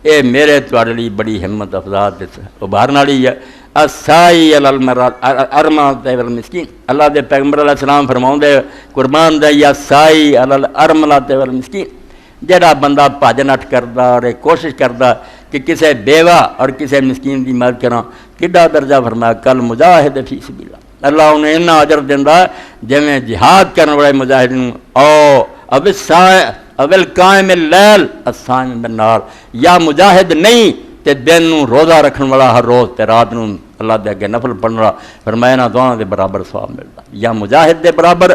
یہ میرے تواڈے لئی بڑی ہمت افزا ابھارن والی ہے۔ السائی علی الارملۃ والمسکین، اللہ دے پیغمبر علیہ السلام فرماؤندے قربان دے یا سائی علی الارملۃ والمسکین، جڑا بندہ بھج نٹھ کردا اور کوشش کردا کہ کسے بیوہ اور کسے مسکین دی مدد کراں، کڈا درجہ فرمایا کل مجاہد فی سبیل اللہ، اللہ انہیں اتنا اجر دیندا جویں جہاد کرن والے مجاہد نوں اول قائم اللیل الصائم بالنہار، یا مجاہد نہیں تے دن نوں روزہ رکھن والا ہر روز تے رات نوں اللہ دے اگے نفل پڑھن والا، فرمایا نہ دونوں دے برابر ثواب ملدا، یا مجاہد دے برابر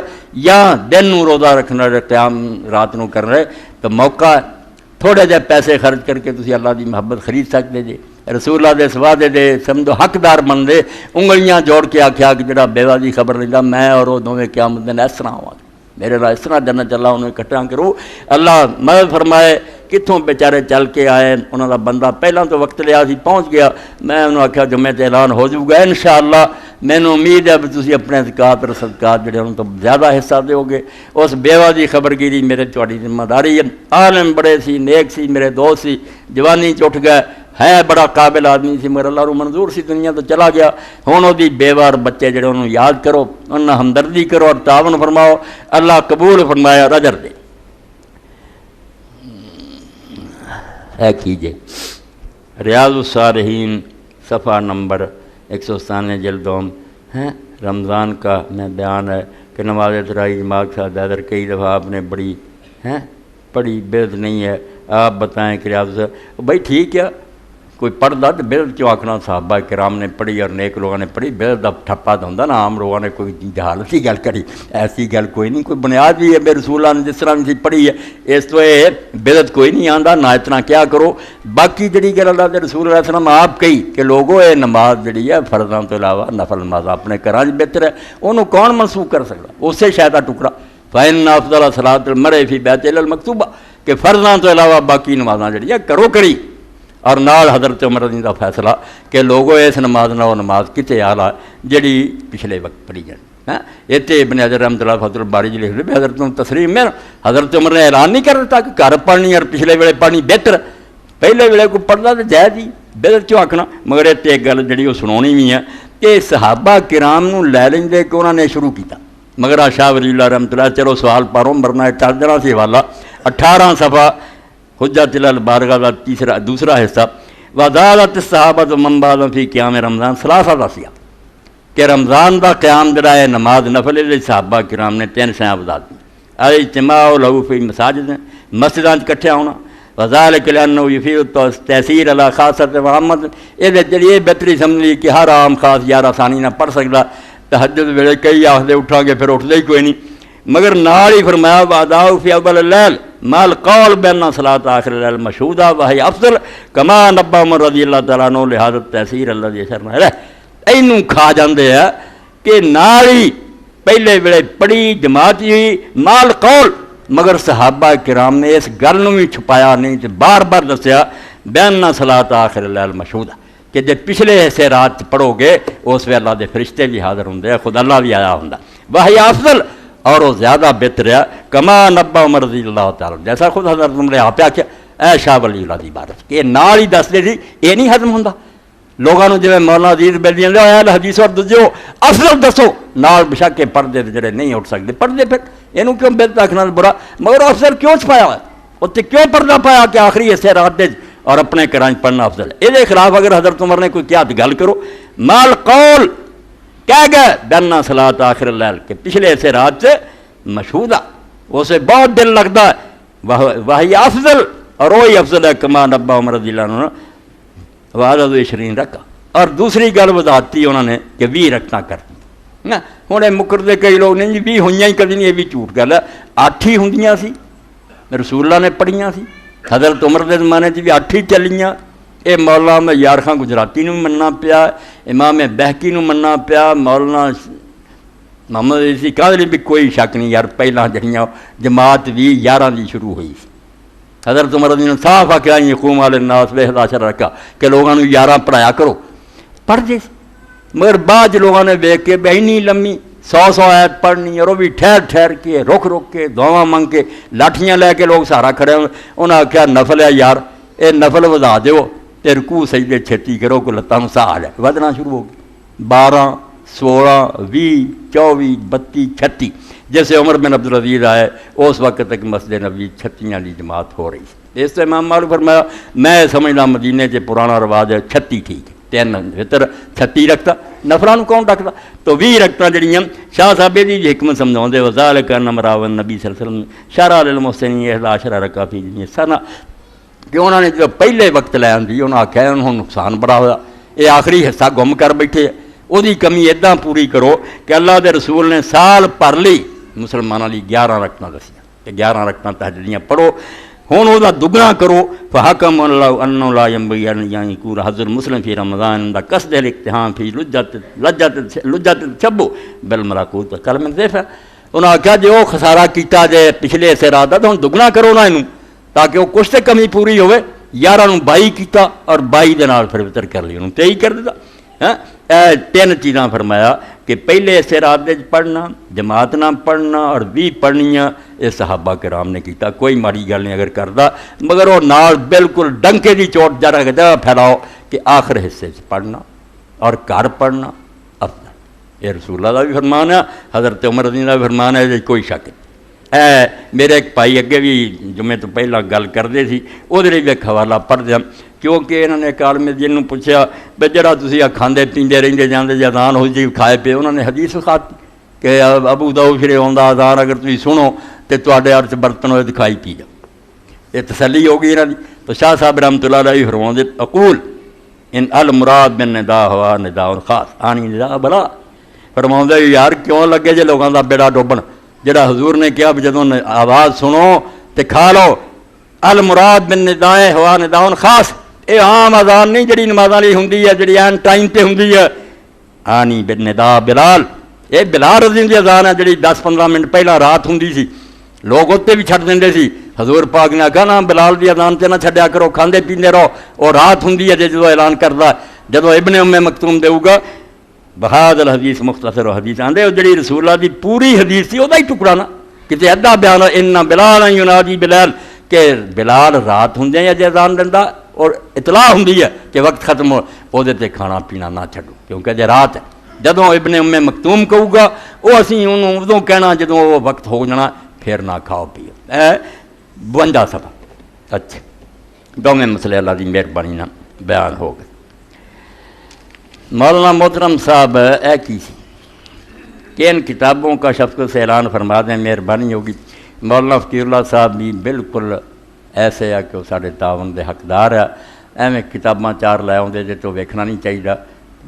یا دن نوں روزہ رکھن والے قیام رات نوں کر رہے، تو موقع تھوڑے جے پیسے خرچ کر کے تسی اللہ دی محبت خرید سکتے جے، رسول اللہ دے سوادے دے سمجھو حقدار بندے انگلیاں جوڑ کے آکھیا کہ جڑا بیوہ دی خبر لیندا میں اور وہ دوویں قیامت دن اس طرح ہوا میرے نال اس طرح جنت اللہ انہیں اکٹھا کرو۔ اللہ مدد فرمائے کتھوں بیچارے چل کے آئے، انہوں دا بندہ پہلاں تو وقت لیا سی پہنچ گیا، میں انہوں آکھیا جمعے تے اعلان ہو جاؤ گا انشاءاللہ، مینوں امید ہے کہ تسی اپنے زکات اور صدقات جڑے انہوں تو زیادہ حصہ دیو گے۔ اس بیوہ دی خبرگیری میرے تہاڈی ذمہ داری ہے، عالم بڑے سی، نیک سی، میرے دوست سی، جوانی چ اٹھ گئے، ہے بڑا قابل آدمی سی، مگر اللہ رو منظور سی دنیا تو چلا گیا، ہن وہ بیوہ اور بچے جڑے انہوں یاد کرو، انہاں ہمدردی کرو اور تعاون فرماؤ، اللہ قبول فرمایا اور اجر دے۔ ہے کیجئے ریاض الصالحین صفحہ نمبر 197 جلدوم ہے، رمضان کا میں بیان ہے کہ نماز تراویح جماعت سے حیدر کئی دفعہ آپ نے پڑھی بےد نہیں ہے، آپ بتائیں کہ ریاض بھائی ٹھیک ہے کوئی پڑھدا تو بےد کیوں آکھنا، صحابہ کرام نے پڑھی اور نیک لوگوں نے پڑھی، بےد دا ٹھپا تو ہوندا نا، عام لوگوں نے کوئی جہالت ہی گل کری، ایسی گل کوئی نہیں، کوئی بنیاد بھی ہے میرے رسول اللہ نے جس طرح بھی پڑھی ہے، اس تو یہ بےد کوئی نہیں آندا، نہ اتنا کیا کرو۔ باقی جڑی گل اللہ دے رسول علیہ السلام آپ کہی کہ لوگوں یہ نماز جڑی ہے فرضاں تو علاوہ نفل نماز اپنے گھراں وچ بہتر ہے، انہوں کون منسوخ کر سکتا، اسے شاید دا ٹکڑا فإن أفضل صلاة المرء فی بیت المکتوبہ کہ فرضاں تو علاوہ باقی نمازاں جڑی ہے کرو کری، اور نال حضرت عمر رضی اللہ فیصلہ کہ لوگوں اس نماز نہ وہ نماز کتے آلا جڑی پچھلے وقت پڑھی جائے۔ اتنے ابن حجر رحمۃ اللہ فتح الباری جی لکھ رہے حضرت تسلیم میں حضرت عمر نے اعلان نہیں کر دیتا کہ گھر پڑھنی اور پچھلے ویلے پڑھنی بہتر، پہلے ویلے کو پڑھتا تو جائز ہی بہتر کیوں آکھنا، مگر اتنے ایک گل جڑی وہ سنانی بھی ہے کہ صحابہ کرام نوں لے لیں دے کہ انہوں نے شروع کیتا، مگر شاہ ولی اللہ رحمۃ اللہ چلو سوال پاروں مرنا چل جانا سی حوالہ 18 صفحہ حجت البالغہ کا دوسرا حصہ، وزادت الصحابۃ من بعدهم فی قیام رمضان ثلاثۃ اشیاء کہ رمضان دا قیام جڑا ہے نماز نفل ہے صحابہ کرام نے 3 شیاں وضاحت دی، اجتماع له فی مساجد مسجداں اکٹھے ہونا، وذالک لانه یفید التاثیر علی خاصۃ محمد، یہ جڑی بہتری سمجھ کہ ہر عام خاص 11 ثانی نہ پڑھ سکتا، تہجد ویلے کئی آخدے اٹھا گے پھر اٹھتے ہی کوئی نہیں، مگر نال ہی فرمایا واداؤ فی اول اللیل مال قول بین صلاۃ آخر اللیل مشہودہ وہی افضل کما نبا عمر رضی اللہ تعالیٰ عنہ لہذا تحصیر اللہ دی شرنا ہے اینوں کھا جاندے ہیں کہ نال ہی پہلے ویلے پڑھی جماعت ہوئی مال قول، مگر صحابہ کرام نے اس گل نوں بھی چھپایا نہیں تے بار بار دسیا بین صلاۃ آخر اللیل مشہودہ کہ جب پچھلے حصے رات پڑھو گے اس ویلے اللہ دے فرشتے بھی حاضر ہوندے ہیں، خود اللہ بھی آیا ہوندا، وہی افضل اور وہ زیادہ بہتر ہے کما نبا عمر رضی اللہ تعالیٰ جیسا خود حضرت عمر نے آپ آخیا اے شاہ ولی اللہ دی عبارت کہ نال ہی دس دے سی یہ نہیں ہضم ہوندا، لوگوں نے جی مولانا عزیز بیلیاں لیا حدیث اور دسو افضل دسو نال بشک کے پردے جڑے نہیں اٹھ سکتے پردے، پھر یہ کیوں بہتر آخنا برا، مگر افضل کیوں چھپایا ہوا اتنے کیوں پردہ پایا کہ آخری حصے رات دے اور اپنے گھراں پڑھنا افضل ہے، یہ خلاف اگر حضرت عمر نے کوئی کیا گل کرو مال قول کہہ گئے بین صلاۃ آخر اللیل کہ پچھلے حصے رات سے مشہودہ اسے بہت دل لگتا ہے، وہی افضل اور وہی افضل ہے کما نبا عمر رضی اللہ عنہ وعدد 20 رکھا، اور دوسری گل وضاحتی انہوں نے کہ 20 رکھنا کر نا، ہوں یہ مکرتے کئی لوگ نہیں جی 20 ہوئیاں ہی کدی نہیں، یہ بھی جھوٹ گل ہے، 8 ہی ہوندیاں سی رسول اللہ نے پڑھیاں سی، حضرت عمر دے زمانے بھی 8 ہی چلیاں، یہ مولانا یار خان گجراتی نوں مننا پیا، امام بہکی نوں مننا پیا، مولانا محمد اسی کہہ بھی کوئی شک نہیں یار پہلا جڑیاں جماعت بھی 11 دی شروع ہوئی سی، حضرت عمر نے صاف آخیا یقوم علی الناس ب11 رکھا کہ لوگوں نے 11 پڑھایا کرو، پڑھ دے، مگر بعض لوگوں نے ویک کے بہنی لمبی 100 آیت پڑھنی اور وہ بھی ٹھہر ٹھہر کے رک رک کے دعاواں منگ کے لاٹھیاں لے کے لوگ سہارا کھڑے، انہوں نے آخیا نفل ہے یار یہ نفل ودا دیو تے رکوع سجدے چھتی کرو کہ لتاں نوں ساہ ہے ودنا شروع ہو گئی 12 16 20 24 32 36 جیسے عمر بن عبدالعزیز آئے اس وقت تک مسجد نبوی 36 والی جماعت ہو رہی تھی. اس سے امام مالک فرمایا میں سمجھنا مدینے 'چ پرانا رواج ہے 36 ٹھیک ہے 3 فطر 36 رکھتا نفلان کون رکھتا تو 20 رکھتا جڑیاں شاہ صاحب دی حکمت سمجھاؤندے وذالک نمراون نبی صلی اللہ علیہ وسلم شرع للمحسنین 11 رکعہ فی سنہ کہ انہوں نے جو پہلے وقت لے آندی انہوں نے آخیا انہوں نقصان بڑا ہوا یہ آخری حصہ گم کر بیٹھے وہ کمی اداں پوری کرو کہ اللہ دے رسول نے سال پر لی مسلمانوں لی 11 رکعتاں دسیاں کہ 11 رکعتاں تہجدیاں پڑھو ہوں وہ دگنا کرو فحکم اللہ انہ لا ينبغي ان يكون حظ المسلم فی رمضان دا قصد الاقتحام فی لجت چبو بالملاکوت کلمہ ضعیف ہے انہوں نے آخیا جو خسارہ کیتا جے پچھلے سے رات دا تو ہوں دگنا کرو نا انہوں تاکہ وہ کچھ تے کمی پوری ہوئے 11 نوں 22 کیتا اور 22 دے نال پھر وتر کر لی انہوں 23 کر دیتا. 3 چیزاں فرمایا کہ پہلے اسے رات دے پڑھنا جماعت نہ پڑھنا اور 20 پڑھنیاں یہ صحابہ کرام نے کیتا کوئی ماڑی گل نہیں اگر کردا مگر وہ نال بالکل ڈنکے دی چوٹ جگہ پھیلاؤ کہ آخر حصے سے پڑھنا اور گھر پڑھنا افضل یہ رسول اللہ کا بھی فرمان ہے حضرت عمر رضی اللہ کا بھی فرمان ہے یہ کوئی شک نہیں. میرے ایک بھائی اگے بھی جمعے تو پہلا گل کرتے سی وہ بھی ایک حوالہ پڑھ دیا کیونکہ انہوں نے عالم دین نوں پوچھا بھی جڑا تسی کھاندے پیندے رہندے جاندے جے اذان ہو جی کھائے پے انہوں نے حدیث کھاتی کہ ابو داؤد شریف آندا اذان اگر تسی سنو تے تواڈے ہاتھ برتن ہوئے دکھائی پی جا یہ تسلی ہو گئی انہاں دی. تو شاہ صاحب رحمۃ اللہ علیہ فرماندے اقول ان المراد بالندا ہوا ندا خاص آنی ندا بلا فرماندے یار کیوں لگے جے لوگاں دا بیڑا ڈوبن جڑا حضور نے کہا بھی جدوں آواز سنو تے کھا لو المراد بالندا ہوا ندا خاص یہ عام اذان نہیں جڑی نمازاں لئی ہوندی ہے جڑی این ٹائم تے ہوندی ہے آنی بالندا بلال یہ بلال رضی اللہ دی اذان ہے جڑی 10-15 منٹ پہلا رات ہوندی سی لوگ اتنے بھی چھڈ دیندے سی حضور پاک نے آکھا نا بلال دی اذان تے نہ چھڈیا کرو کھاندے پیندے رہو اور رات ہوندی ہے جدوں اعلان کردا جدوں ابن ام مکتوم دے گا بہاد الحدیث مختصر و حدیث آندے وہ جڑی رسول اللہ دی پوری حدیث سی وہدا ہی ٹکڑا نا کتے ادھا بیان ان بلال ینادی بلال کہ بلال رات ہوندے یا جے اذان دیندا اور اطلاع ہوندی ہے کہ وقت ختم ہو وہ تے کھانا پینا نہ چھڈو کیونکہ جے رات ہے جدوں ابن ام مکتوم کہو گا وہ اسی انہوں ادوں کہنا جدوں وہ وقت ہو جانا پھر نہ کھاؤ پیو 52 صفحہ. اچھا دونوں مسئلے اللہ کی مہربانی نہ بیان ہو گئے. مولانا محترم صاحب کی سی کہ ان کتابوں کا شفقت سے اعلان فرما دیں مہربانی ہوگی. مولانا فقیر اللہ صاحب بھی بالکل ایسے ہے کہ وہ سارے تعاون دے حقدار ہے ایویں کتاباں 4 لے آؤندے جے تو ویکھنا نہیں چاہیے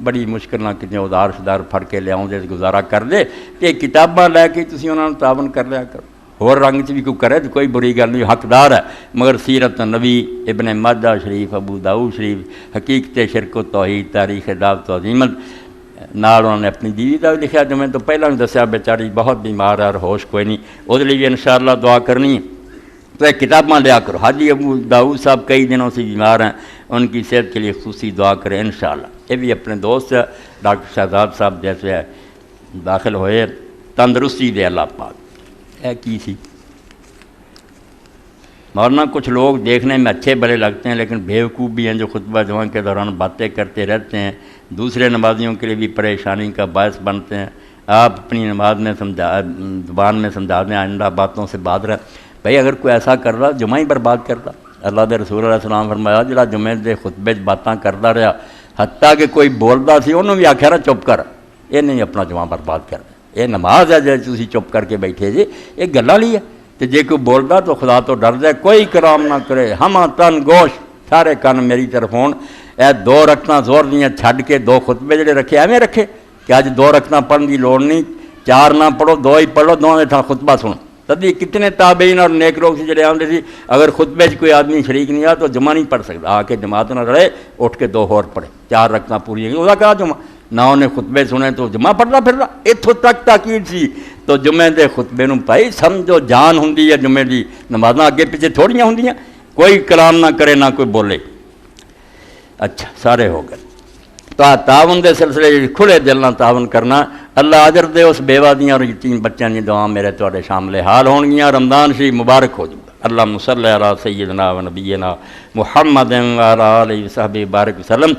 بڑی مشکل نہ کتنے ادار شدار پھڑ کے لے آؤندے گزارا کر دے کہ کتاباں لے کے تسی انہاں نوں تعاون کر لیا کرو اور رنگ چ بھی کوئی کرے تو کوئی بری گل نہیں حقدار ہے مگر سیرت نبی ابن ماجہ شریف ابو داؤد شریف حقیقت شرک و توحید تاریخ دعوت و عظیمت نال انہوں نے اپنی بیوی کا بھی لکھا جو میں تو پہلا بھی دسیا بیچاری بہت بیمار ہے اور ہوش کوئی نہیں وہ لیے بھی انشاءاللہ دعا کرنی ہے تو ایک کتاباں لیا کرو. حاجی ابو داؤد صاحب کئی دنوں سے بیمار ہیں ان کی صحت کے لیے خصوصی دعا کریں انشاءاللہ. یہ بھی اپنے دوست ڈاکٹر شہزاد صاحب جیسے داخل ہوئے تندرستی دے اللہ پاک. کی سی مولانا کچھ لوگ دیکھنے میں اچھے بڑے لگتے ہیں لیکن بیوقوف بھی ہیں جو خطبہ جمعہ کے دوران باتیں کرتے رہتے ہیں دوسرے نمازیوں کے لیے بھی پریشانی کا باعث بنتے ہیں. آپ اپنی نماز میں زبان میں سمجھا دیں آئندہ باتوں سے بعد رہے. بھائی اگر کوئی ایسا کر رہا جمعہ ہی برباد کرتا. اللہ دے رسول علیہ السلام فرمایا جڑا جمعے دے خطبے باتاں کرتا رہا حتیٰ کہ کوئی بولتا سی انہوں بھی آخیا رہا چپ کر یہ نہیں اپنا جمعہ برباد کرتا یہ نماز ہے جی تسی چپ کر کے بیٹھے جی یہ گلاں لی ہے تو جے کوئی بولتا تو خدا تو ڈر جائے کوئی کلام نہ کرے ہم تن گوش سارے کن میری طرف ہون. 2 رکعتاں زور دیاں چھڈ کے 2 خطبے جڑے رکھے ایویں رکھے کہ اج 2 رکعتاں پڑھن دی لوڑ نہیں 4 نہ پڑھو 2 ہی پڑھ لو 2 دے تھا خطبہ سنو. تدی کتنے تابعین اور نیک لوگ سے جڑے آندے سی اگر خطبے کوئی آدمی شریک نہیں آ تو جمعہ نہیں پڑھ سکتا آ کے جماعت نہ رہے اٹھ کے 2 اور پڑھے 4 رکعتاں پوری ہیں وہ کہا جمعہ نہ انہیں خطبے سنے تو جمعہ پڑھتا پھرتا اتوں تک تاکید سی. تو جمعے دے خطبے نوں بھائی سمجھو جان ہوندی ہے جمعے دی نمازاں اگے پیچھے تھوڑیاں ہوندیاں کوئی کلام نہ کرے نہ کوئی بولے. اچھا سارے ہو گئے تو تعاون دے سلسلے کھلے دل نہ تعاون کرنا اللہ اجر دے اس بیوہ دیاں اور یتیم بچیاں دی دعا میرے تواڈے شامل حال ہون گیاں. رمضان شریف مبارک ہو جائے. اللہم صلی علی سیدنا و نبینا محمد و علی آلہ و صحبہ بارک وسلم۔